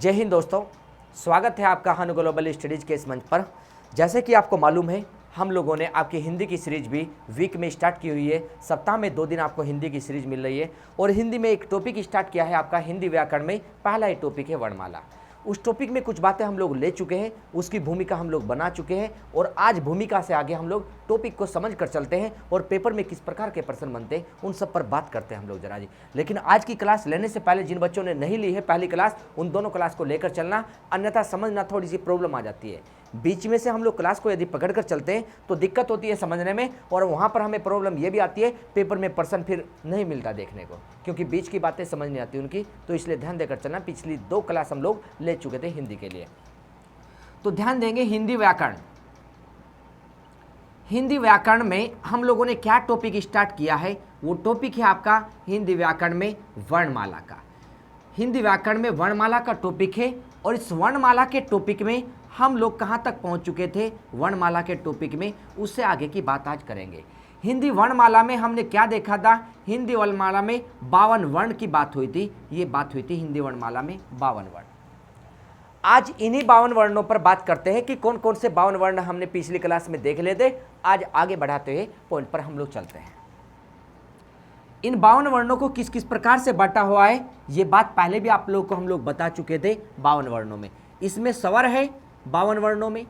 जय हिंद दोस्तों, स्वागत है आपका हानु ग्लोबल स्टडीज़ के इस मंच पर। जैसे कि आपको मालूम है, हम लोगों ने आपकी हिंदी की सीरीज भी वीक में स्टार्ट की हुई है। सप्ताह में 2 दिन आपको हिंदी की सीरीज मिल रही है और हिंदी में एक टॉपिक स्टार्ट किया है आपका हिंदी व्याकरण में। पहला ही टॉपिक है वर्णमाला। उस टॉपिक में कुछ बातें हम लोग ले चुके हैं, उसकी भूमिका हम लोग बना चुके हैं और आज भूमिका से आगे हम लोग टॉपिक को समझ कर चलते हैं और पेपर में किस प्रकार के प्रश्न बनते हैं उन सब पर बात करते हैं हम लोग जरा जी। लेकिन आज की क्लास लेने से पहले जिन बच्चों ने नहीं ली है पहली क्लास, उन दोनों क्लास को लेकर चलना, अन्यथा समझना थोड़ी सी प्रॉब्लम आ जाती है। बीच में से हम लोग क्लास को यदि पकड़ कर चलते हैं तो दिक्कत होती है समझने में, और वहाँ पर हमें प्रॉब्लम ये भी आती है, पेपर में प्रश्न फिर नहीं मिलता देखने को, क्योंकि बीच की बातें समझ नहीं आती उनकी। तो इसलिए ध्यान देकर चलना। पिछली 2 क्लास हम लोग ले चुके थे हिंदी के लिए, तो ध्यान देंगे। हिंदी व्याकरण, हिंदी व्याकरण में हम लोगों ने क्या टॉपिक स्टार्ट किया है, वो टॉपिक है आपका हिंदी व्याकरण में वर्णमाला का। हिंदी व्याकरण में वर्णमाला का टॉपिक है और इस वर्णमाला के टॉपिक में हम लोग कहाँ तक पहुँच चुके थे, वर्णमाला के टॉपिक में, उससे आगे की बात आज करेंगे। हिंदी वर्णमाला में हमने क्या देखा था, हिंदी वर्णमाला में 52 वर्ण की बात हुई थी। ये बात हुई थी हिंदी वर्णमाला में 52 वर्ण। आज इन्हीं 52 वर्णों पर बात करते हैं कि कौन कौन से 52 वर्ण हमने पिछली क्लास में देख लेते। आज आगे बढ़ाते हुए पॉइंट पर हम लोग चलते हैं। इन 52 वर्णों को किस किस प्रकार से बांटा हुआ है, ये बात पहले भी आप लोगों को हम लोग बता चुके थे। 52 वर्णों में इसमें स्वर है, 52 वर्णों में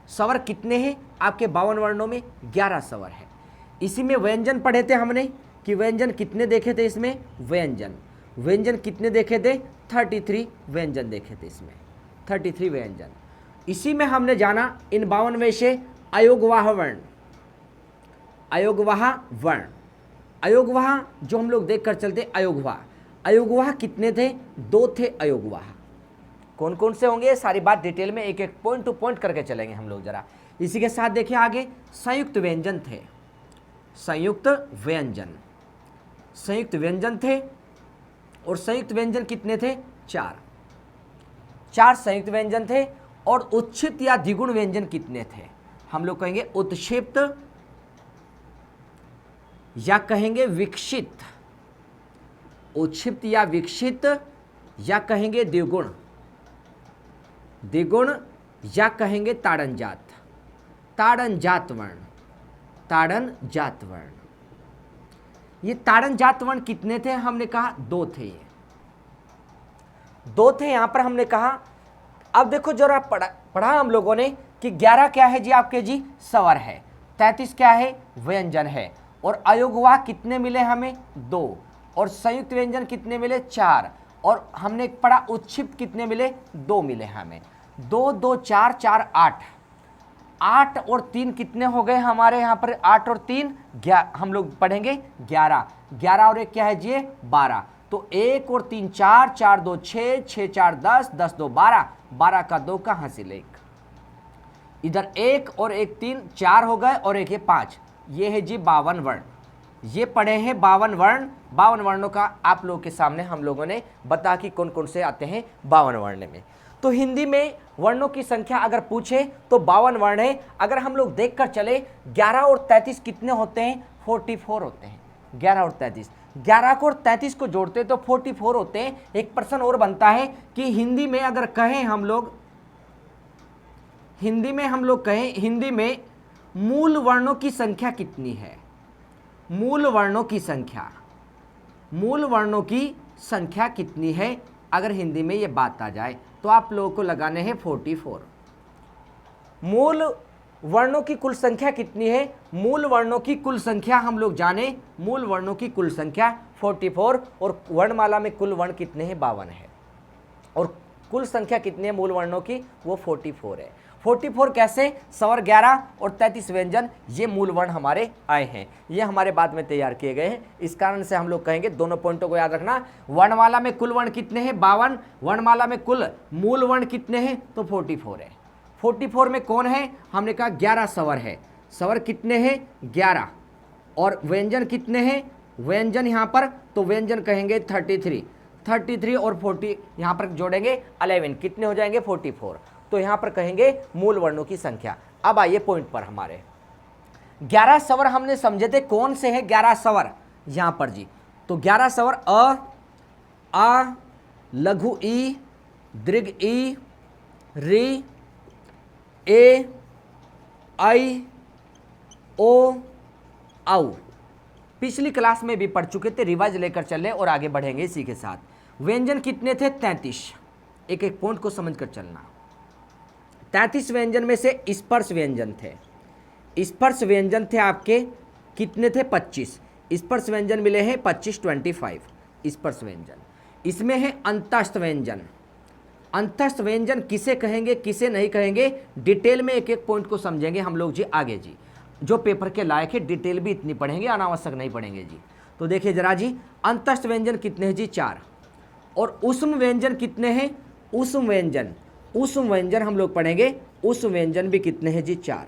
स्वर कितने हैं आपके 52 वर्णों में, 11 स्वर है। इसी में व्यंजन पढ़े थे हमने कि व्यंजन कितने देखे थे इसमें, व्यंजन कितने देखे थे, 33 व्यंजन देखे थे इसमें, 33 व्यंजन। इसी में हमने जाना इन 52 में से अयोगवाह वर्ण, अयोगवाह जो हम लोग देख कर चलते, अयोगवाह कितने थे, 2 थे अयोगवाह। कौन कौन से होंगे सारी बात डिटेल में एक एक पॉइंट टू पॉइंट करके चलेंगे हम लोग जरा। इसी के साथ देखिए आगे संयुक्त व्यंजन थे, संयुक्त व्यंजन थे और संयुक्त व्यंजन कितने थे, 4 संयुक्त व्यंजन थे। और उत्क्षिप्त या द्विगुण व्यंजन कितने थे, हम लोग कहेंगे उत्क्षिप्त या कहेंगे विकसित, उत्क्षिप्त या विकसित या कहेंगे द्विगुण या कहेंगे ताड़नजात वर्ण। ये ताड़नजात वर्ण कितने थे, हमने कहा 2 थे। ये 2 थे यहां पर हमने कहा। अब देखो जरा पढ़ा हम लोगों ने कि 11 क्या है जी आपके जी, स्वर है, 33 क्या है, व्यंजन है, और अयोगवाह कितने मिले हमें, 2, और संयुक्त व्यंजन कितने मिले, 4, और हमने पढ़ा उत्क्षिप्त कितने मिले, 2 मिले हमें। 2 2 4 4 8 और 3 कितने हो गए हमारे यहाँ पर, 8 और 3 हम लोग पढ़ेंगे 11 और 1 क्या है जी, 12। तो 1 और 3 4, 4 2 6, 6 4 10, 10 2 12, 12 का 2 का हासिल 1। इधर 1 और 1 3 4 हो गए और 1 5, ये है जी 52 वर्ण। ये पढ़े हैं 52 वर्ण। 52 वर्णों का आप लोगों के सामने हम लोगों ने बता कि कौन कौन से आते हैं 52 वर्ण में। तो हिंदी में वर्णों की संख्या अगर पूछे तो 52 वर्ण है। अगर हम लोग देख कर चले 11 और 33 कितने होते हैं, 44 होते हैं। 11 और 33, 11 को और 33 को जोड़ते तो 44 होते हैं। एक प्रश्न और बनता है कि हिंदी में अगर कहें हम लोग, हिंदी में मूल वर्णों की संख्या कितनी है, मूल वर्णों की संख्या कितनी है, अगर हिंदी में ये बात आ जाए तो आप लोगों को लगाने हैं 44। मूल वर्णों की कुल संख्या कितनी है, मूल वर्णों की कुल संख्या हम लोग जाने, मूल वर्णों की कुल संख्या 44, और वर्णमाला में कुल वर्ण कितने हैं, 52 है, और कुल संख्या कितनी है मूल वर्णों की, वो 44 है। 44 कैसे, स्वर 11 और 33 व्यंजन, ये मूल वर्ण हमारे आए हैं, ये हमारे बाद में तैयार किए गए हैं। इस कारण से हम लोग कहेंगे, दोनों पॉइंटों को याद रखना। वर्णमाला में कुल वर्ण कितने हैं, 52, वर्णमाला में कुल मूल वर्ण कितने हैं, तो 44 है। 44 में कौन है, हमने कहा 11 स्वर है। स्वर कितने हैं, 11, और व्यंजन कितने हैं, व्यंजन यहाँ पर तो व्यंजन कहेंगे 33 और 40 यहाँ पर जोड़ेंगे 11, कितने हो जाएंगे, 44। तो यहाँ पर कहेंगे मूल वर्णों की संख्या। अब आइए पॉइंट पर हमारे 11 स्वर हमने समझे थे, कौन से हैं 11 स्वर यहाँ पर जी, तो 11 स्वर अ, लघु ई, दीर्घ ई, री, ए, आई, ओ, औ। पिछली क्लास में भी पढ़ चुके थे, रिवाइज लेकर चले और आगे बढ़ेंगे इसी के साथ। व्यंजन कितने थे? 33। एक एक पॉइंट को समझ कर चलना। 33 व्यंजन में से स्पर्श व्यंजन थे। स्पर्श व्यंजन थे आपके कितने थे? 25। स्पर्श व्यंजन मिले हैं 25, 25 स्पर्श व्यंजन। इसमें है अंतस्थ व्यंजन। अंतस्थ व्यंजन किसे कहेंगे, किसे नहीं कहेंगे, डिटेल में एक एक पॉइंट को समझेंगे हम लोग जी आगे जी। जो पेपर के लायक है, डिटेल भी इतनी पढ़ेंगे, अनावश्यक नहीं पढ़ेंगे जी। तो देखिए जरा जी, अंतस्थ व्यंजन कितने हैं जी? 4। और ऊष्म व्यंजन कितने हैं? ऊष्म व्यंजन, ऊष्म व्यंजन हम लोग पढ़ेंगे। ऊष्म व्यंजन भी कितने हैं जी? 4।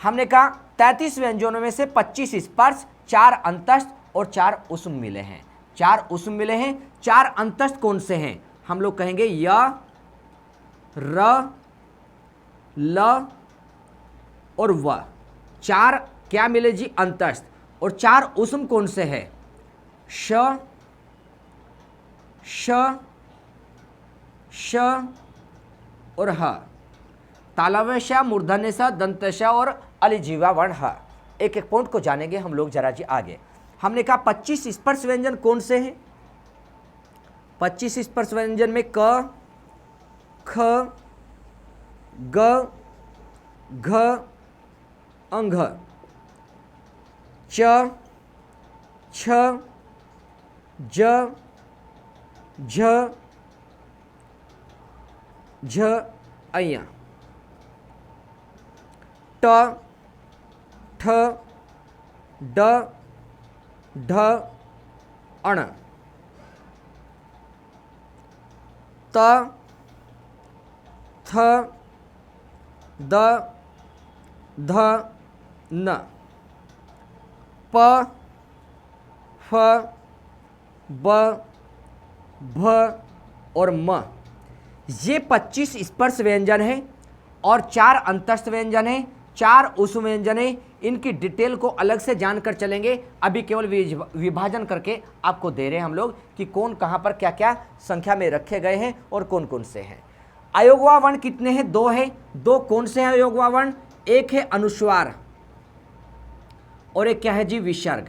हमने कहा 33 व्यंजनों में से 25 स्पर्श, 4 अंतस्थ और 4 ऊष्म मिले हैं। 4 ऊष्म मिले हैं। 4 अंतस्थ कौन से हैं? हम लोग कहेंगे य, र, ल और व। 4 क्या मिले जी? अंतस्थ। और 4 ऊष्म कौन से हैं? श, श, श और ह। तालव्य, मूर्धन्य, दंतश और अलिजीवा वर्ण ह। एक एक पॉइंट को जानेंगे हम लोग जरा जी आगे। हमने कहा 25 स्पर्श व्यंजन कौन से हैं? 25 स्पर्श व्यंजन में क, ख, ग, घ, अंघ, च, छ, ज, झ, झ, अय्या, ट, ठ, ड, ढ, अण, त, थ, द, ध, न, प, फ, ब, भ और म। ये 25 स्पर्श व्यंजन हैं और 4 अंतस्थ व्यंजन हैं, 4 ऊष्म व्यंजन हैं। इनकी डिटेल को अलग से जानकर चलेंगे। अभी केवल विभाजन करके आपको दे रहे हैं हम लोग कि कौन कहाँ पर क्या क्या संख्या में रखे गए हैं और कौन कौन से हैं। अयोगवा वर्ण कितने हैं? 2 है। 2 कौन से हैं अयोगवा वर्ण? एक है अनुस्वार और एक क्या है जी? विसर्ग।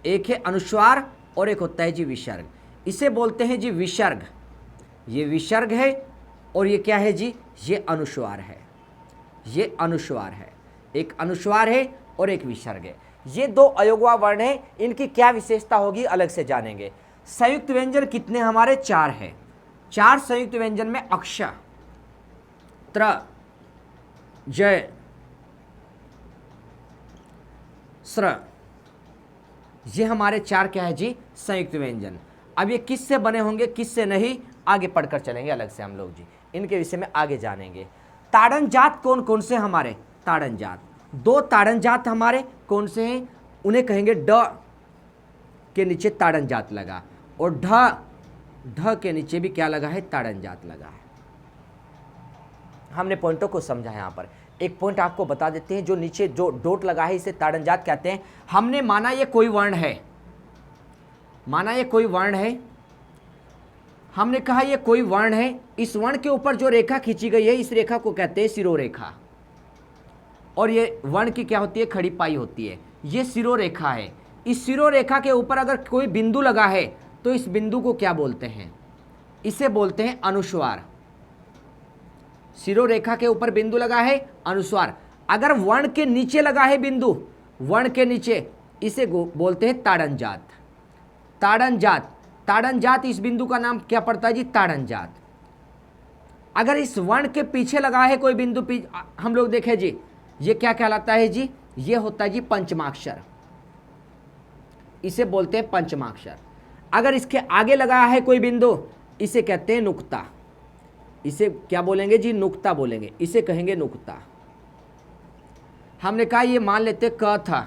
एक है अनुस्वार और एक होता है जी विसर्ग। इसे बोलते हैं जी विसर्ग। ये विसर्ग है और ये क्या है जी? ये अनुस्वार है। ये अनुस्वार है, एक अनुस्वार है और एक विसर्ग है। ये 2 अयोगवा वर्ण है। इनकी क्या विशेषता होगी अलग से जानेंगे। संयुक्त व्यंजन कितने हमारे? 4 है। 4 संयुक्त व्यंजन में अक्ष, त्र, जय, स्र, ये हमारे 4 क्या है जी? संयुक्त व्यंजन। अब ये किससे बने होंगे, किससे नहीं, आगे पढ़कर चलेंगे अलग से हम लोग जी। इनके विषय में आगे जानेंगे। ताड़न जात कौन कौन से हमारे? ताड़न जात 2 ताड़न जात हमारे कौन से हैं? उन्हें कहेंगे ड के नीचे ताड़न जात लगा और ढ के नीचे भी क्या लगा है? ताड़न जात लगा है। हमने पॉइंटों को समझा। यहाँ पर एक पॉइंट आपको बता देते हैं। जो नीचे जो डॉट लगा है इसे ताड़न जात कहते हैं। हमने माना ये कोई वर्ण है, माना ये कोई वर्ण है। हमने कहा ये कोई वर्ण है। इस वर्ण के ऊपर जो रेखा खींची गई है इस रेखा को कहते हैं शिरोरेखा। और ये वर्ण की क्या होती है? खड़ी पाई होती है। ये शिरोरेखा है। इस शिरोरेखा के ऊपर अगर कोई बिंदु लगा है तो इस बिंदु को क्या बोलते हैं? इसे बोलते हैं अनुस्वार। शिरोरेखा के ऊपर बिंदु लगा है, अनुस्वार। अगर वर्ण के नीचे लगा है बिंदु, वर्ण के नीचे, इसे बोलते हैं ताड़न जात। ताड़न जात, ताड़न जात, इस बिंदु का नाम क्या पड़ता है जी? ताड़न जात। अगर इस वर्ण के पीछे लगा है कोई बिंदु, हम लोग देखें जी, ये क्या कहलाता है जी? ये होता है जी पंचमाक्षर। इसे बोलते हैं पंचमाक्षर। अगर इसके आगे लगा है कोई बिंदु, इसे कहते हैं नुक्ता। इसे क्या बोलेंगे जी? नुक्ता बोलेंगे। इसे कहेंगे नुक्ता। हमने कहा ये मान लेते क था,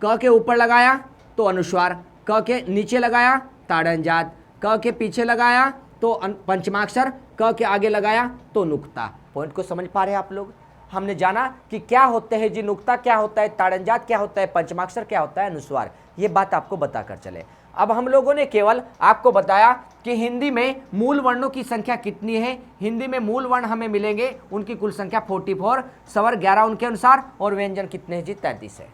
क के ऊपर लगाया तो अनुस्वार, क के नीचे लगाया ताड़न जात, क के पीछे लगाया तो पंचमाक्षर, क के आगे लगाया तो नुक्ता। पॉइंट को समझ पा रहे हैं आप लोग? हमने जाना कि क्या होते हैं जी नुक्ता, क्या होता है ताड़न जात, क्या होता है पंचमाक्षर, क्या होता है अनुस्वार। ये बात आपको बताकर चले। अब हम लोगों ने केवल आपको बताया कि हिंदी में मूल वर्णों की संख्या कितनी है। हिंदी में मूल वर्ण हमें मिलेंगे, उनकी कुल संख्या 44, स्वर 11 उनके अनुसार, और व्यंजन कितने हैं जी 33 है।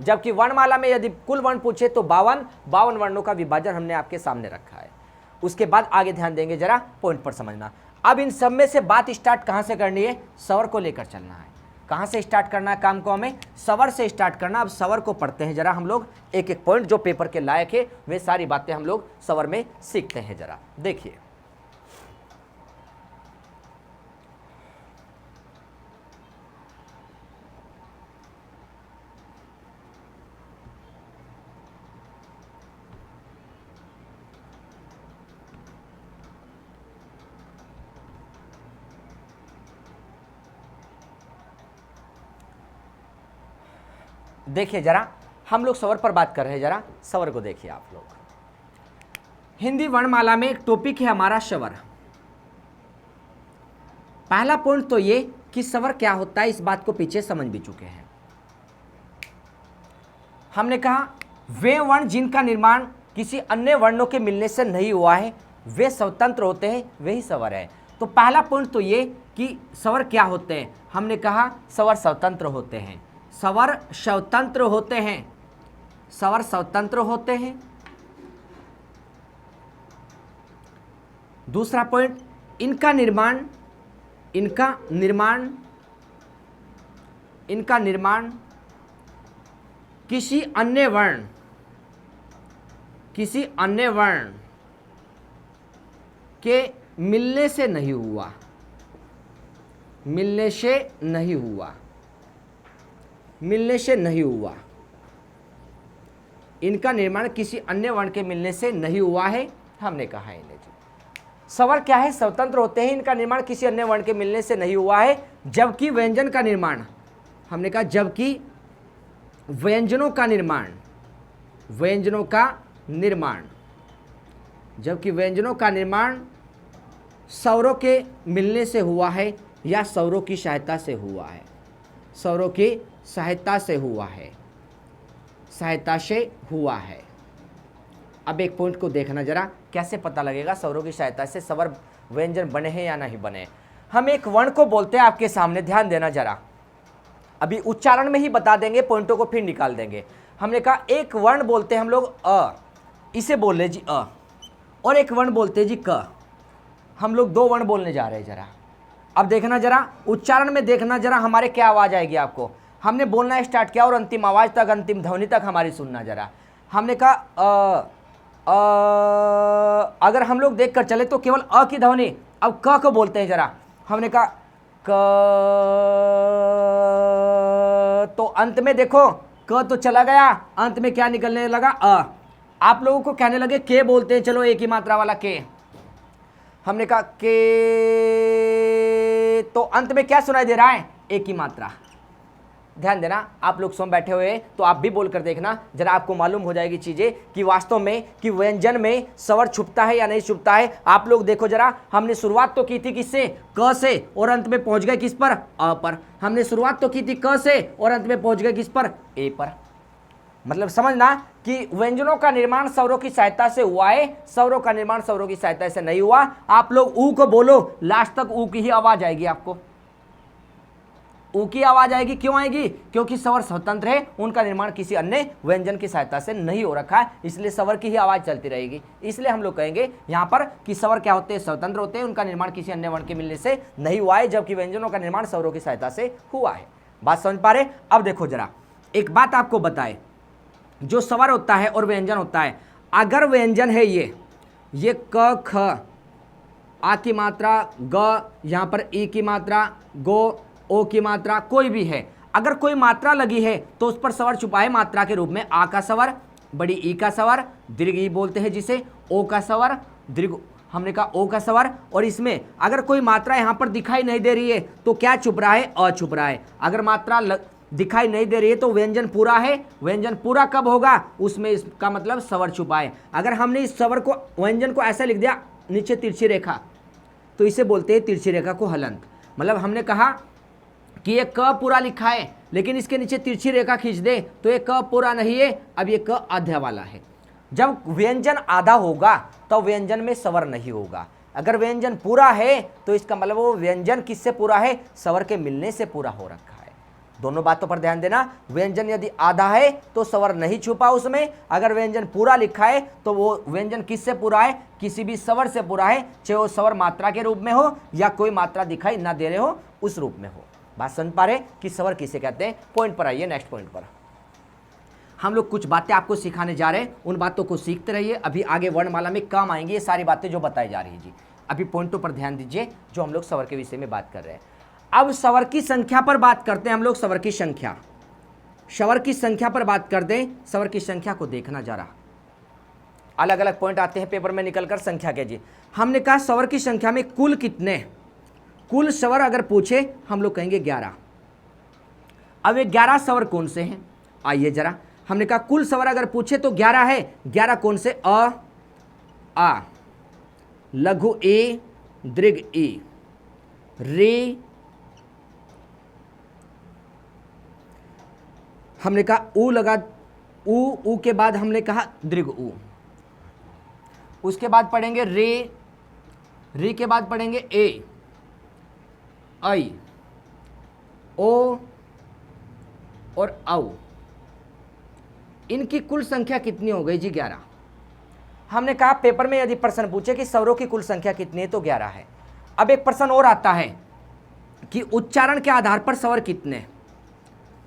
जबकि वर्णमाला में यदि कुल वर्ण पूछे तो 52 वर्णों का विभाजन हमने आपके सामने रखा है। उसके बाद आगे ध्यान देंगे, जरा पॉइंट पर समझना। अब इन सब में से बात स्टार्ट कहां से करनी है, स्वर को लेकर चलना है। कहां से स्टार्ट करना है काम को, हमें स्वर से स्टार्ट करना। अब स्वर को पढ़ते हैं जरा हम लोग, एक एक पॉइंट जो पेपर के लायक है वे सारी बातें हम लोग स्वर में सीखते हैं। जरा देखिए, देखिए जरा हम लोग स्वर पर बात कर रहे हैं। जरा स्वर को देखिए आप लोग। हिंदी वर्णमाला में एक टॉपिक है हमारा स्वर। पहला पॉइंट तो ये कि स्वर क्या होता है, इस बात को पीछे समझ भी चुके हैं। हमने कहा वे वर्ण जिनका निर्माण किसी अन्य वर्णों के मिलने से नहीं हुआ है वे स्वतंत्र होते हैं, वही स्वर है। तो पहला पॉइंट तो ये कि स्वर क्या होते हैं, हमने कहा स्वर स्वतंत्र होते हैं। स्वर स्वतंत्र होते हैं, स्वर स्वतंत्र होते हैं। दूसरा पॉइंट, इनका निर्माण किसी अन्य वर्ण के मिलने से नहीं हुआ, मिलने से नहीं हुआ। इनका निर्माण किसी अन्य वर्ण के मिलने से नहीं हुआ है, हमने कहा है इन्हें जी। स्वर क्या है, स्वतंत्र होते हैं, इनका निर्माण किसी अन्य वर्ण के मिलने से नहीं हुआ है। जबकि व्यंजन का निर्माण, हमने कहा जबकि व्यंजनों का निर्माण स्वरों के मिलने से हुआ है या स्वरों की सहायता से हुआ है, स्वरों की सहायता से हुआ है। अब एक पॉइंट को देखना जरा, कैसे पता लगेगा स्वरों की सहायता से स्वर व्यंजन बने हैं या नहीं बने। हम एक वर्ण को बोलते हैं आपके सामने, ध्यान देना जरा। अभी उच्चारण में ही बता देंगे, पॉइंटों को फिर निकाल देंगे। हमने कहा एक वर्ण बोलते हैं हम लोग अ, इसे बोल रहे जी अ, और एक वर्ण बोलते हैं जी क। हम लोग दो वर्ण बोलने जा रहे हैं जरा। अब देखना जरा, उच्चारण में देखना जरा हमारे क्या आवाज आएगी आपको। हमने बोलना स्टार्ट किया और अंतिम आवाज तक, अंतिम ध्वनि तक हमारी सुनना जरा। हमने कहा अगर हम लोग देख कर चले तो केवल अ की ध्वनि। अब क को बोलते हैं जरा। हमने कहा क, तो अंत में देखो क तो चला गया, अंत में क्या निकलने लगा, अ। आप लोगों को कहने लगे के बोलते हैं, चलो एक ही मात्रा वाला के। हमने कहा के, तो अंत में क्या सुनाई दे रहा है, एक ही मात्रा। ध्यान देना, आप लोग स्वयं बैठे हुए तो आप भी बोलकर देखना, जरा आपको मालूम हो जाएगी चीजें कि वास्तव में कि व्यंजन में स्वर छुपता है या नहीं छुपता है। आप लोग देखो जरा, हमने शुरुआत तो की थी किससे, क से, और अंत में पहुंच गए किस पर, अ पर। हमने शुरुआत तो की थी क से और अंत में पहुंच गए किस पर, ए पर। मतलब समझना कि व्यंजनों का निर्माण स्वरों की सहायता से हुआ है, स्वरों का निर्माण स्वरों की सहायता से नहीं हुआ। आप लोग ऊ को बोलो, लास्ट तक ऊ की ही आवाज आएगी, आपको ऊ की आवाज आएगी। क्यों आएगी, क्योंकि स्वर स्वतंत्र है, उनका निर्माण किसी अन्य व्यंजन की सहायता से नहीं हो रखा है, इसलिए स्वर की ही आवाज चलती रहेगी। इसलिए हम लोग कहेंगे यहाँ पर कि स्वर क्या होते हैं, स्वतंत्र होते हैं, उनका निर्माण किसी अन्य वर्ण के मिलने से नहीं हुआ है, जबकि व्यंजनों का निर्माण स्वरों की सहायता से हुआ है। बात समझ पा रहे। अब देखो जरा, एक बात आपको बताए, जो स्वर होता है और व्यंजन होता है, अगर व्यंजन है ये क ख, आ की मात्रा, ग, यहाँ पर ई की मात्रा, गो, ओ की मात्रा, कोई भी है, अगर कोई मात्रा लगी है तो उस पर स्वर छुपा है मात्रा के रूप में। आ का स्वर, बड़ी ई का स्वर, दीर्घ ई बोलते हैं जिसे, ओ का स्वर, दीर्घ, हमने कहा ओ का स्वर। और इसमें अगर कोई मात्रा यहाँ पर दिखाई नहीं दे रही है तो क्या छुप रहा है, अ छुप रहा है। अगर मात्रा दिखाई नहीं दे रही है तो व्यंजन पूरा है। व्यंजन पूरा कब होगा, उसमें इसका मतलब स्वर छुपा है। अगर हमने इस स्वर को, व्यंजन को ऐसा लिख दिया नीचे तिरछी रेखा, तो इसे बोलते हैं तिरछी रेखा को हलंत। मतलब हमने कहा कि ये क पूरा लिखा है, लेकिन इसके नीचे तिरछी रेखा खींच दे तो ये क पूरा नहीं है, अब ये क आधा वाला है। जब व्यंजन आधा होगा तो व्यंजन में स्वर नहीं होगा। अगर व्यंजन पूरा है तो इसका मतलब वो व्यंजन किससे पूरा है, स्वर के मिलने से पूरा हो रखा है। दोनों बातों पर ध्यान देना। व्यंजन यदि आधा है तो स्वर नहीं छुपा उसमें, अगर व्यंजन पूरा लिखा है तो वो व्यंजन किससे पूरा है, किसी भी स्वर से पूरा है, चाहे वो स्वर मात्रा के रूप में हो या कोई मात्रा दिखाई ना दे रहे हो उस रूप में हो। बात समझ पा रहे कि स्वर किसे कहते हैं। पॉइंट पर आइए, नेक्स्ट पॉइंट पर हम लोग कुछ बातें आपको सिखाने जा रहे हैं, उन बातों को सीखते रहिए। अभी आगे वर्णमाला में काम आएंगी ये सारी बातें जो बताई जा रही है जी। अभी पॉइंटों पर ध्यान दीजिए जो हम लोग स्वर के विषय में बात कर रहे हैं। अब स्वर की संख्या पर बात करते हैं हम लोग। स्वर की संख्या, स्वर की संख्या पर बात करते हैं। स्वर की संख्या को देखना जरा, अलग अलग पॉइंट आते हैं पेपर में निकलकर संख्या के जी। हमने कहा स्वर की संख्या में कुल कितने, कुल स्वर अगर पूछे हम लोग कहेंगे 11। अब ये 11 स्वर कौन से हैं, आइए जरा। हमने कहा कुल स्वर अगर पूछे तो 11 है। 11 कौन से, अ, आ, लघु ए, दीर्घ ई, रे, हमने कहा ऊ लगा, ऊ के बाद हमने कहा दीर्घ ऊ, उसके बाद पढ़ेंगे रे, रे के बाद पढ़ेंगे ए, आई, ओ और औ। इनकी कुल संख्या कितनी हो गई जी, 11। हमने कहा पेपर में यदि प्रश्न पूछे कि स्वरों की कुल संख्या कितनी है तो 11 है। अब एक प्रश्न और आता है कि उच्चारण के आधार पर स्वर कितने,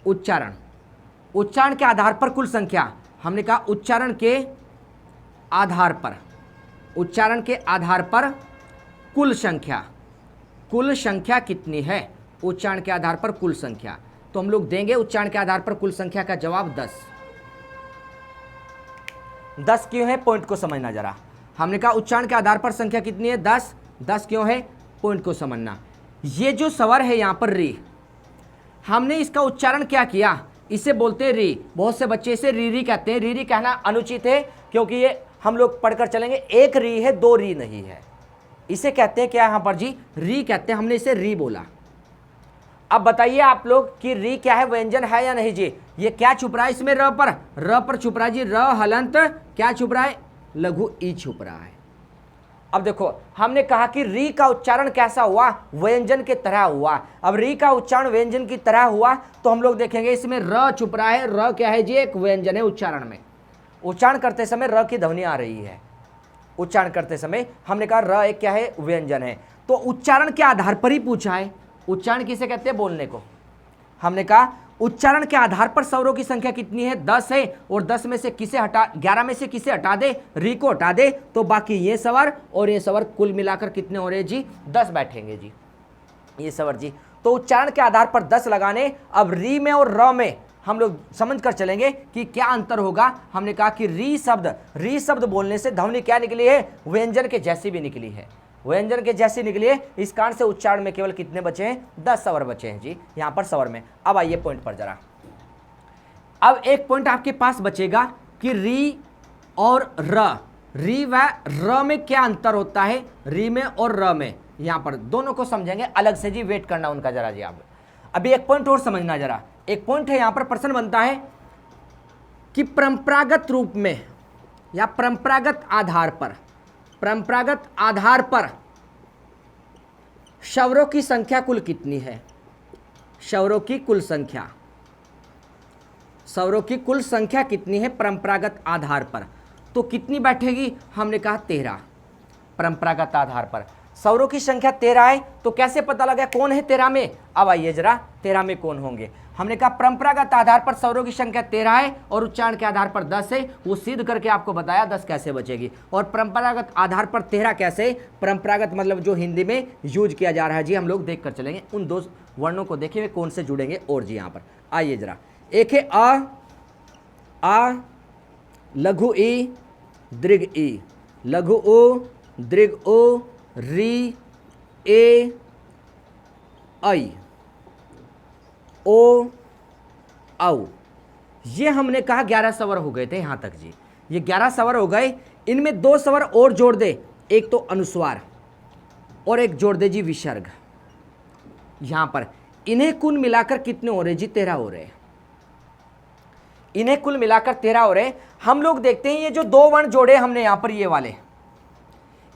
उच्चारण, उच्चारण के आधार पर कुल संख्या। हमने कहा उच्चारण के आधार पर, उच्चारण के आधार पर कुल संख्या, कुल संख्या कितनी है, उच्चारण के आधार पर कुल संख्या। तो हम लोग देंगे उच्चारण के आधार पर कुल संख्या का जवाब 10। 10 क्यों है, पॉइंट को समझना जरा। हमने कहा उच्चारण के आधार पर संख्या कितनी है, 10। 10 क्यों है, पॉइंट को समझना। ये जो स्वर है यहाँ पर री, हमने इसका उच्चारण क्या किया, इसे बोलते हैं री। बहुत से बच्चे इसे री कहते हैं। री कहना अनुचित है क्योंकि ये हम लोग पढ़कर चलेंगे एक री है, दो री नहीं है। इसे कहते हैं क्या यहाँ पर जी, री कहते हैं। हमने इसे री बोला। अब बताइए आप लोग कि री क्या है, व्यंजन है या नहीं जी। ये क्या छुप रहा है इसमें, र पर छुप रहा है जी। र हलंत क्या छुप रहा है, लघु ई छुप रहा है। अब देखो हमने कहा कि री का उच्चारण कैसा हुआ, व्यंजन के तरह हुआ। अब री का उच्चारण व्यंजन की तरह हुआ तो हम लोग देखेंगे इसमें र छुप रहा है। र क्या है जी, एक व्यंजन है। उच्चारण में, उच्चारण करते समय र की ध्वनि आ रही है। उच्चारण करते समय हमने कहा र एक क्या है, व्यंजन है। तो उच्चारण के आधार पर ही पूछा है। उच्चारण किसे कहते हैं, बोलने को। हमने कहा उच्चारण के आधार पर स्वरों की संख्या कितनी है, 10 है। और 10 में से किसे हटा, 11 में से किसे हटा दे, री को हटा दे, तो बाकी ये स्वर और ये स्वर कुल मिलाकर कितने हो रहे जी, 10 बैठेंगे जी ये स्वर जी। तो उच्चारण के आधार पर 10 लगाने। अब री में और र में हम लोग समझ कर चलेंगे कि क्या अंतर होगा। हमने कहा कि री शब्द बोलने से ध्वनि क्या निकली है, व्यंजन के जैसी भी निकली है। व्यंजन के जैसी निकली है। इस कारण से उच्चारण में केवल कितने बचे हैं, 10 स्वर बचे हैं जी यहाँ पर स्वर में। अब आइए पॉइंट पर जरा। अब एक पॉइंट आपके पास बचेगा कि री और र, री व र में क्या अंतर होता है, री में और र में। यहाँ पर दोनों को समझेंगे अलग से जी, वेट करना उनका जरा जी। आप अभी एक पॉइंट और समझना जरा। एक पॉइंट है यहाँ पर, प्रश्न बनता है कि परंपरागत रूप में या परंपरागत आधार पर, परंपरागत आधार पर स्वरों की संख्या कुल कितनी है, स्वरों की कुल संख्या, स्वरों की कुल संख्या कितनी है परंपरागत आधार पर, तो कितनी बैठेगी। हमने कहा 13। परंपरागत आधार पर स्वरों की संख्या 13 है। तो कैसे पता लगा कौन है 13 में, अब आइए जरा 13 में कौन होंगे। हमने कहा परंपरागत आधार पर स्वरों की संख्या 13 है और उच्चारण के आधार पर 10 है। वो सिद्ध करके आपको बताया 10 कैसे बचेगी। और परंपरागत आधार पर 13 कैसे, परंपरागत मतलब जो हिंदी में यूज किया जा रहा है जी, हम लोग देख कर चलेंगे। उन दो वर्णों को देखेंगे कौन से जुड़ेंगे। और जी यहाँ पर आइए जरा, एक है आ, लघु ई, दीर्घ ई, लघु ओ, दीर्घ ओ, री, ए, आई, ओ, औ। ये हमने कहा 11 स्वर हो गए थे यहां तक जी। ये 11 स्वर हो गए। इनमें 2 स्वर और जोड़ दे, एक तो अनुस्वार और एक जोड़ दे जी विसर्ग। यहां पर इन्हें कुल मिलाकर कितने हो रहे जी, 13 हो रहे। इन्हें कुल मिलाकर 13 हो रहे। हम लोग देखते हैं ये जो दो वर्ण जोड़े हमने यहां पर, ये वाले,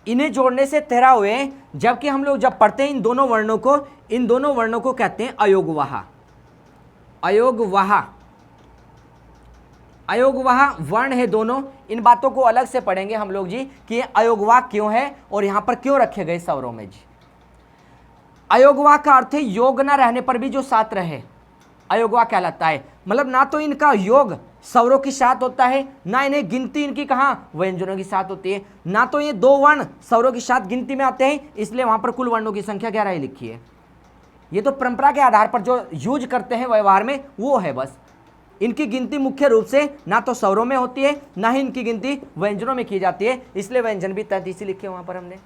इन्हें जोड़ने से 13 हुए, जबकि हम लोग जब पढ़ते हैं इन दोनों वर्णों को कहते हैं अयोगवाह। अयोगवाह वर्ण है दोनों। इन बातों को अलग से पढ़ेंगे हम लोग जी कि ये अयोगवाह क्यों है और यहां पर क्यों रखे गए स्वरों में जी। अयोगवाह का अर्थ है योग ना रहने पर भी जो साथ रहे, अयोगवाह कहलाता है। मतलब ना तो इनका योग स्वरों के साथ होता है, ना इन्हें गिनती इनकी कहाँ व्यंजनों के साथ होती है, ना तो ये दो वर्ण स्वरों के साथ गिनती में आते हैं, इसलिए वहां पर कुल वर्णों की संख्या 11 ही लिखी है। ये तो परंपरा के आधार पर जो यूज करते हैं व्यवहार में वो है बस। इनकी गिनती मुख्य रूप से ना तो स्वरों में होती है, ना ही इनकी गिनती व्यंजनों में की जाती है, इसलिए व्यंजन भी 33 ही लिखे वहां पर हमने।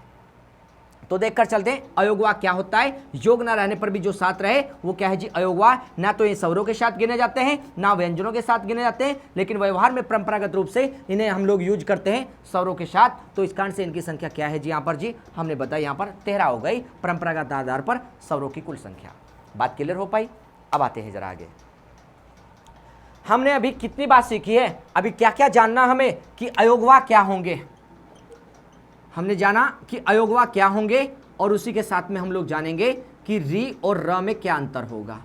तो देखकर चलते हैं अयोगवाह क्या होता है। योग ना रहने पर भी जो साथ रहे वो क्या है जी, अयोगवाह। ना तो ये स्वरों के साथ गिने जाते हैं, ना व्यंजनों के साथ गिने जाते हैं, लेकिन व्यवहार में परंपरागत रूप से इन्हें हम लोग यूज करते हैं स्वरों के साथ। तो इस कारण से इनकी संख्या क्या है जी, यहाँ पर जी हमने बताया यहाँ पर 13 हो गई परंपरागत आधार पर स्वरों की कुल संख्या। बात क्लियर हो पाई? अब आते हैं जरा आगे। हमने अभी कितनी बात सीखी है, अभी क्या क्या जानना हमें कि अयोगवाह क्या होंगे। हमने जाना कि अयोगवाह क्या होंगे और उसी के साथ में हम लोग जानेंगे कि री और र में क्या अंतर होगा,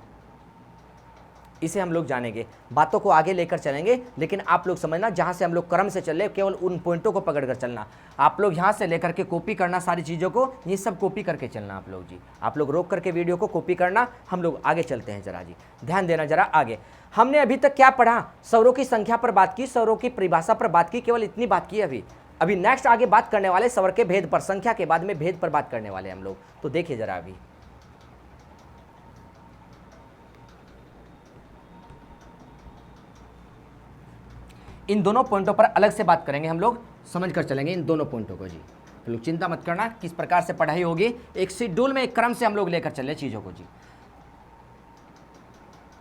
इसे हम लोग जानेंगे। बातों को आगे लेकर चलेंगे, लेकिन आप लोग समझना जहां से हम लोग क्रम से चले केवल उन पॉइंटों को पकड़कर चलना। आप लोग यहां से लेकर के कॉपी करना सारी चीज़ों को, ये सब कॉपी करके चलना आप लोग जी। आप लोग रोक करके वीडियो को कॉपी करना। हम लोग आगे चलते हैं जरा जी, ध्यान देना जरा आगे। हमने अभी तक क्या पढ़ा, स्वरों की संख्या पर बात की, स्वरों की परिभाषा पर बात की, केवल इतनी बात की अभी नेक्स्ट आगे बात करने वाले स्वर के भेद पर, संख्या के बाद में भेद पर बात करने वाले हम लोग। तो देखिए जरा अभी इन दोनों पॉइंटों पर अलग से बात करेंगे हम लोग, समझ कर चलेंगे इन दोनों पॉइंटों को जी। तो लोग चिंता मत करना किस प्रकार से पढ़ाई होगी, एक शेड्यूल में एक क्रम से हम लोग लेकर चले चीजों को जी।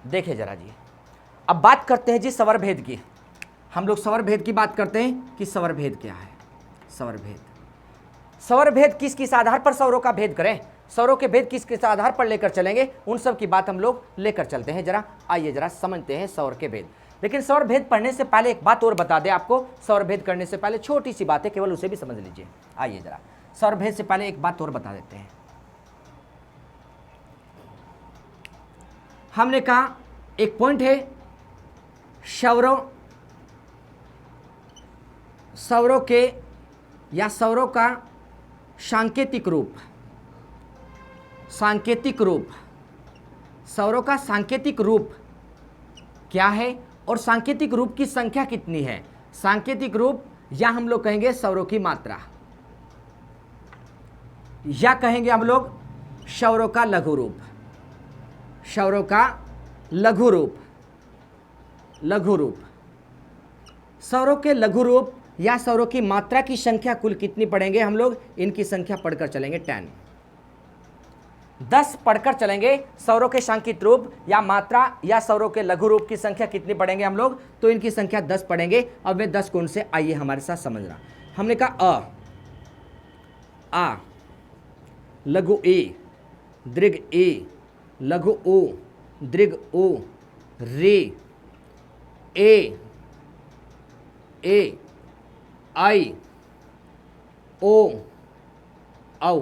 देखिए जरा जी, अब बात करते हैं जी स्वर भेद की। हम लोग स्वर भेद की बात करते हैं कि स्वर भेद क्या है। स्वर भेद किस किस आधार पर स्वरों का भेद करें, स्वरों के भेद किस किस आधार पर लेकर चलेंगे, उन सब की बात हम लोग लेकर चलते हैं। जरा आइए जरा समझते हैं स्वर के भेद। लेकिन स्वर भेद पढ़ने से पहले एक बात और बता दें आपको, स्वर भेद करने से पहले छोटी सी बात है, केवल उसे भी समझ लीजिए। आइए जरा स्वर भेद से पहले एक बात और बता देते हैं। हमने कहा एक पॉइंट है स्वरों के या स्वरों का सांकेतिक रूप, स्वरों का सांकेतिक रूप क्या है और सांकेतिक रूप की संख्या कितनी है। सांकेतिक रूप या हम लोग कहेंगे स्वरों की मात्रा, या कहेंगे हम लोग स्वरों का लघु रूप, स्वरों के लघु रूप या स्वरों की मात्रा की संख्या कुल कितनी पढ़ेंगे हम लोग, इनकी संख्या पढ़कर चलेंगे 10 पढ़कर चलेंगे। स्वरों के सांकेतिक रूप या मात्रा या स्वरों के लघु रूप की संख्या कितनी पढ़ेंगे हम लोग, तो इनकी संख्या 10 पढ़ेंगे। अब वे 10 कौन से, आइए हमारे साथ समझना। हमने कहा आ, लघु ए, दीर्घ ए, लघु ओ, दीर्घ ओ, रे, ए, आई, ओ, औ।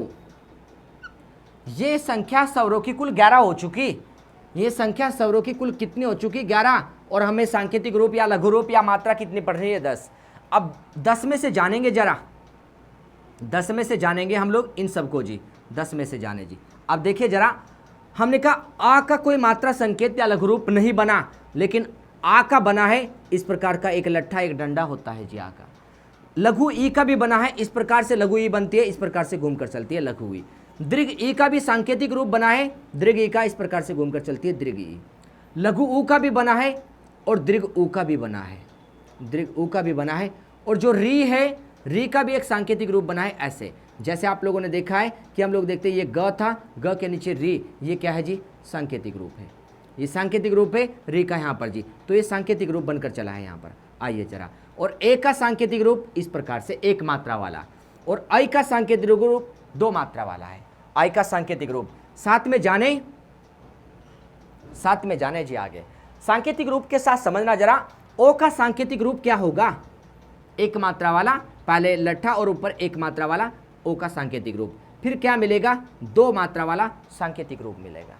ये संख्या स्वरों की कुल 11 हो चुकी। ये संख्या स्वरों की कुल कितनी हो चुकी, 11। और हमें सांकेतिक रूप या लघु रूप या मात्रा कितनी पढ़ रही है, 10। अब 10 में से जानेंगे जरा, 10 में से जानेंगे हम लोग इन सबको जी, 10 में से जाने जी। अब देखिए जरा, हमने कहा आ का कोई मात्रा संकेत या लघु रूप नहीं बना, लेकिन आ का बना है इस प्रकार का एक लट्ठा, एक डंडा होता है जी आ का। लघु ई का भी बना है इस प्रकार से, लघु ई बनती है इस प्रकार से घूमकर चलती है लघु ई। दीर्घ ई का भी सांकेतिक रूप बना है, दीर्घ ई का इस प्रकार से घूमकर चलती है दीर्घ ई। लघु ऊ का भी बना है और दीर्घ ऊ का भी बना है, दीर्घ ऊ का भी बना है। और जो री है, री का भी एक सांकेतिक रूप बना है ऐसे, जैसे आप लोगों ने देखा है कि हम लोग देखते हैं ये ग था, ग के नीचे री, ये क्या है जी, सांकेतिक रूप है। ये सांकेतिक रूप है री का यहाँ पर जी, तो ये सांकेतिक रूप बनकर चला है यहाँ पर। आइए जरा, और ए का सांकेतिक रूप इस प्रकार से एक मात्रा वाला, और आई का सांकेतिक रूप 2 मात्रा वाला है। आई का सांकेतिक रूप साथ में जाने जी आगे। सांकेतिक रूप के साथ समझना जरा, ओ का सांकेतिक रूप क्या होगा? एक मात्रा वाला, पहले लट्ठा और ऊपर एक मात्रा वाला ओ का सांकेतिक रूप। फिर क्या मिलेगा? दो मात्रा वाला सांकेतिक रूप मिलेगा।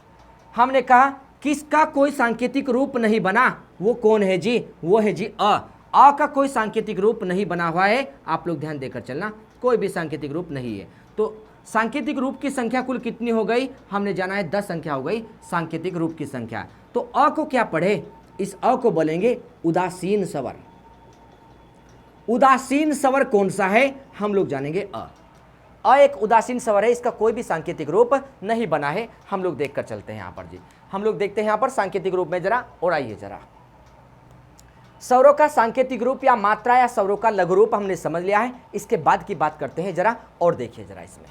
हमने कहा किसका कोई सांकेतिक रूप नहीं बना, वो कौन है जी? वो है जी अ। अ का कोई सांकेतिक रूप नहीं बना हुआ है, आप लोग ध्यान देकर चलना, कोई भी सांकेतिक रूप नहीं है। तो सांकेतिक रूप की संख्या कुल कितनी हो गई? हमने जाना है 10 संख्या हो गई सांकेतिक रूप की संख्या। तो अ को क्या पढ़े? इस अ को बोलेंगे उदासीन स्वर। उदासीन स्वर कौन सा है? हम लोग जानेंगे अ एक उदासीन स्वर है, इसका कोई भी सांकेतिक रूप नहीं बना है। हम लोग देखकर चलते हैं यहाँ पर जी, हम लोग देखते हैं यहाँ पर सांकेतिक रूप में जरा, और आइए जरा स्वरों का सांकेतिक रूप या मात्रा या स्वरों का लघु रूप हमने समझ लिया है। इसके बाद की बात करते हैं जरा, और देखिए जरा इसमें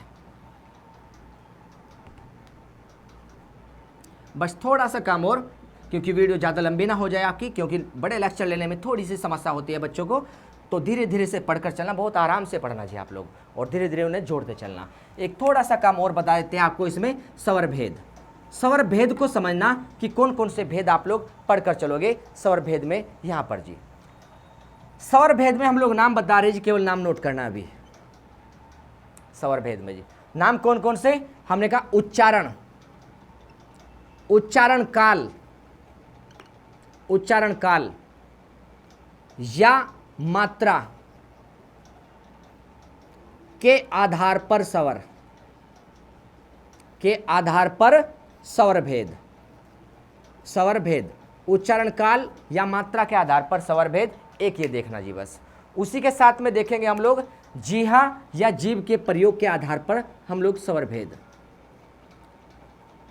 बस थोड़ा सा काम और, क्योंकि वीडियो ज़्यादा लंबी ना हो जाए आपकी, क्योंकि बड़े लेक्चर लेने में थोड़ी सी समस्या होती है बच्चों को। तो धीरे धीरे से पढ़कर चलना, बहुत आराम से पढ़ना जी आप लोग, और धीरे धीरे उन्हें जोड़ते चलना। एक थोड़ा सा काम और बता देते हैं आपको इसमें, स्वर भेद। स्वर भेद को समझना कि कौन कौन से भेद आप लोग पढ़कर चलोगे स्वर भेद में। यहाँ पर जी स्वर भेद में हम लोग नाम बता रहे जी, केवल नाम नोट करना अभी। स्वर भेद में जी नाम कौन कौन से? हमने कहा उच्चारण, उच्चारण काल, उच्चारण काल या मात्रा के आधार पर स्वर, के आधार पर स्वर भेद। स्वर भेद उच्चारण काल या मात्रा के आधार पर स्वर भेद, एक ये देखना जी बस। उसी के साथ में देखेंगे हम लोग जीहा या जीभ के प्रयोग के आधार पर हम लोग स्वर भेद,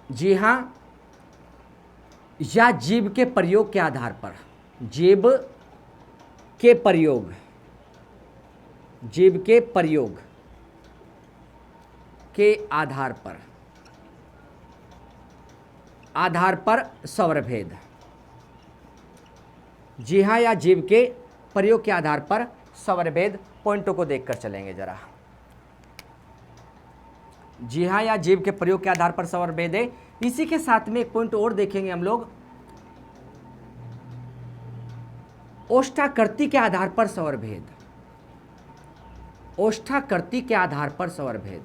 जीहा या जीभ के प्रयोग के आधार पर, जीभ के प्रयोग, जीभ के प्रयोग के आधार पर, आधार पर स्वर भेद। जीहा या जीभ के प्रयोग के आधार पर स्वर भेद। पॉइंटों को देखकर चलेंगे जरा। जीहा या जीभ के प्रयोग के आधार पर स्वर भेद है। इसी के साथ में एक पॉइंट और देखेंगे हम लोग, ओष्ठाकृति के आधार पर स्वर भेद, ओष्ठाकृति के आधार पर स्वर भेद,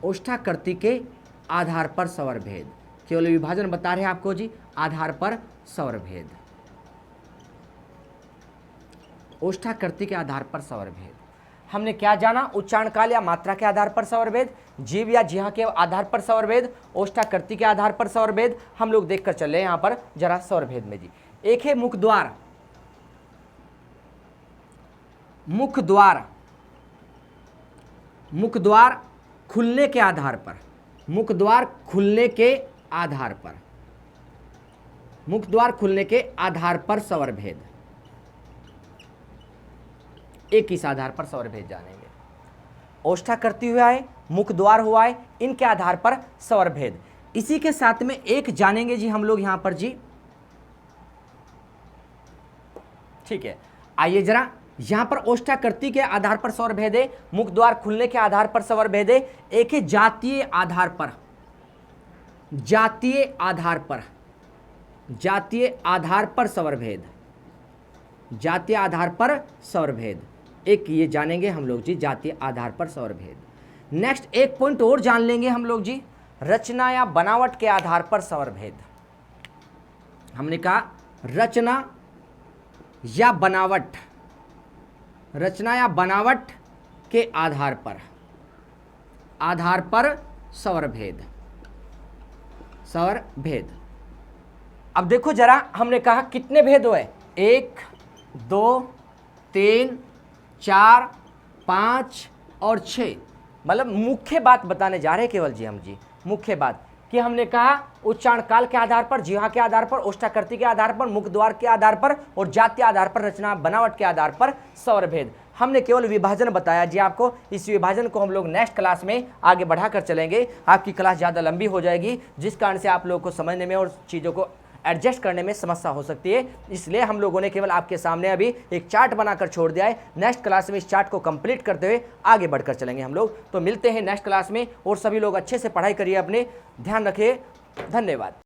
ओष्ठाकृति के आधार पर स्वर भेद। केवल विभाजन बता रहे हैं आपको जी, आधार पर स्वर भेद, ओष्ठाकृति के आधार पर स्वर भेद। हमने क्या जाना? उच्चारण काल या मात्रा के आधार पर स्वर भेद, जीभ या जिहा के आधार पर स्वर भेद, ओष्ठाकृति के आधार पर स्वर भेद। हम लोग देखकर चले यहाँ पर जरा स्वर भेद में जी। एक है मुख द्वार, मुख द्वार, मुख द्वार खुलने के आधार पर, मुख द्वार खुलने के आधार पर, मुख द्वार खुलने के आधार पर स्वर भेद। एक इस आधार पर स्वर भेद जानेंगे। ओष्ठाकृति हुआ है, मुख द्वार हुआ है, इनके आधार पर स्वर भेद। इसी के साथ में एक जानेंगे जी हम लोग यहां पर जी, ठीक है। आइए जरा, यहां पर ओष्ठाकृति के आधार पर स्वर भेद है, मुख द्वार खुलने के आधार पर स्वर भेद है। एक है जातीय आधार पर, जातीय आधार पर, जातीय आधार पर स्वर भेद, जातीय आधार पर स्वर भेद। एक ये जानेंगे हम लोग जी, जातीय आधार पर स्वर भेद। नेक्स्ट एक पॉइंट और जान लेंगे हम लोग जी, रचना या बनावट के आधार पर स्वर भेद। हमने कहा रचना या बनावट, रचना या बनावट के आधार पर, आधार पर स्वर भेद, स्वर भेद। अब देखो जरा, हमने कहा कितने भेद हुए? 1 2 3 4 5 और 6। मतलब मुख्य बात बताने जा रहे हैं केवल जी हम जी, मुख्य बात कि हमने कहा उच्चारण काल के आधार पर, जीहा के आधार पर, ओष्ठाकृति के आधार पर, मुख द्वार के आधार पर और जातीय आधार पर, रचना बनावट के आधार पर स्वर भेद। हमने केवल विभाजन बताया जी आपको। इस विभाजन को हम लोग नेक्स्ट क्लास में आगे बढ़ाकर चलेंगे। आपकी क्लास ज़्यादा लंबी हो जाएगी, जिस कारण से आप लोगों को समझने में और चीज़ों को एडजस्ट करने में समस्या हो सकती है। इसलिए हम लोगों ने केवल आपके सामने अभी एक चार्ट बनाकर छोड़ दिया है। नेक्स्ट क्लास में इस चार्ट को कंप्लीट करते हुए आगे बढ़कर चलेंगे हम लोग। तो मिलते हैं नेक्स्ट क्लास में, और सभी लोग अच्छे से पढ़ाई करिए, अपने ध्यान रखिए। धन्यवाद।